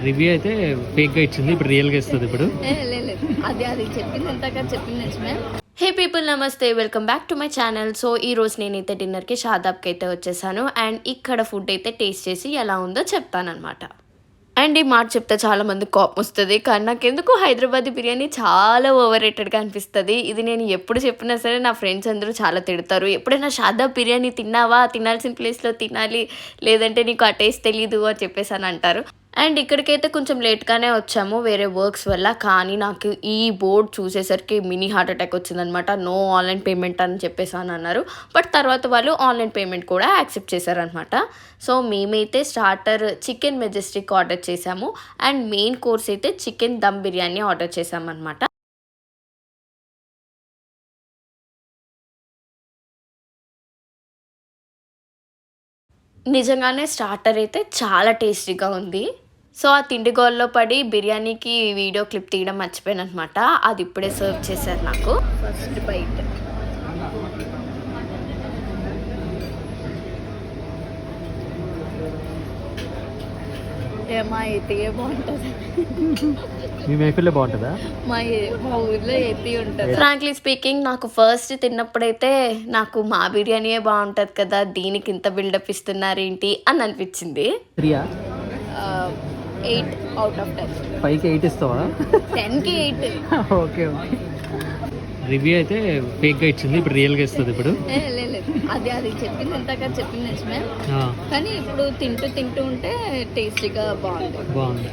Review అయితే ఫేక్గా ఇచ్చింది, ఇప్పుడు రియల్గా ఇస్తుంది. ఇప్పుడు లేదు అది చెప్పింది ఎంతగా చెప్పింది నిజమే. హే పీపుల్, నమస్తే, welcome back to my channel. So ఈ రోజు నేనైతే డిన్నర్కి షాదాబ్కి అయితే వచ్చేసాను. అండ్ ఇక్కడ ఫుడ్ అయితే టేస్ట్ చేసి ఎలా ఉందో చెప్తానమాట. అండ్ ఈ మాట చెప్తే చాలా మంది కోపం వస్తుంది, కానీ నాకెందుకు హైదరాబాదీ బిర్యానీ చాలా ఓవర్ రేటెడ్గా అనిపిస్తుంది. ఇది నేను ఎప్పుడు చెప్పినా సరే నా ఫ్రెండ్స్ అందరూ చాలా తిడతారు. ఎప్పుడైనా షాదాబ్ బిర్యానీ తిన్నావా, తినాల్సిన ప్లేస్లో తినాలి, లేదంటే నీకు ఆ టేస్ట్ తెలీదు అని చెప్పేసి అని అంటారు. అండ్ ఇక్కడికైతే కొంచెం లేట్గానే వచ్చాము వేరే వర్క్స్ వల్ల, కానీ నాకు ఈ బోర్డ్ చూసేసరికి మినీ హార్ట్ అటాక్ వచ్చిందనమాట. నో ఆన్లైన్ పేమెంట్ అని చెప్పేసి అని అన్నారు. బట్ తర్వాత వాళ్ళు ఆన్లైన్ పేమెంట్ కూడా యాక్సెప్ట్ చేశారనమాట. సో మేమైతే స్టార్టర్ చికెన్ మెజెస్టిక్ ఆర్డర్ చేసాము. అండ్ మెయిన్ కోర్స్ అయితే చికెన్ దమ్ బిర్యానీ ఆర్డర్ చేసామన్నమాట. నిజంగానే స్టార్టర్ అయితే చాలా టేస్టీగా ఉంది. సో ఆ తిండి గోల్లో పడి బిర్యానీకి వీడియో క్లిప్ తీయడం మర్చిపోయాను అనమాట. అది ఇప్పుడే సర్వ్ చేశారు నాకు. ఫస్ట్ బైట్ మా ఎత్తి బాగుంటుంది. మీ మేకల్లో బాగుంటుందా? మా ఊర్లో ఎత్తి ఉంటుంది. ఫ్రాంక్లీ స్పీకింగ్, నాకు ఫస్ట్ తిన్నప్పుడైతే నాకు మా బిర్యానీయే బాగుంటుంది కదా, దీనికి ఇంత బిల్డప్ ఇస్తున్నారేంటి అని అనిపించింది. 8 out of 10. 5కి 8 ఇస్తావా? 10కి 8. Okay okay. రివ్యూ అయితే ఫేక్గా ఇచ్చింది, ఇప్పుడు రియల్గా ఇస్తుంది. ఇప్పుడు లేదు అది చెప్పింది ఎంతగా చెప్పింది నిజమే. కానీ ఇప్పుడు తింటూ ఉంటే టేస్టీగా బాగుంది.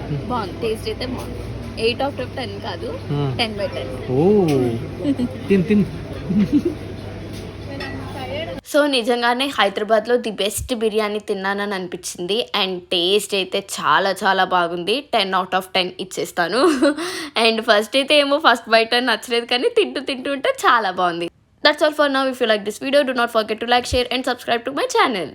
టేస్ట్ అయితే బాగుంది. 8 out of 10 కాదు, 10/10. ఓ తిన్ సో నిజంగానే హైదరాబాద్లో ది బెస్ట్ బిర్యానీ తిన్నానని అనిపించింది. అండ్ టేస్ట్ అయితే చాలా చాలా బాగుంది. 10 out of 10 ఇచ్చేస్తాను. అండ్ ఫస్ట్ అయితే ఏమో ఫస్ట్ బైట్ అని నచ్చలేదు, కానీ తింటూ ఉంటే చాలా బాగుంది. That's all for now. If you like this video, do not forget to like, share and subscribe to my channel.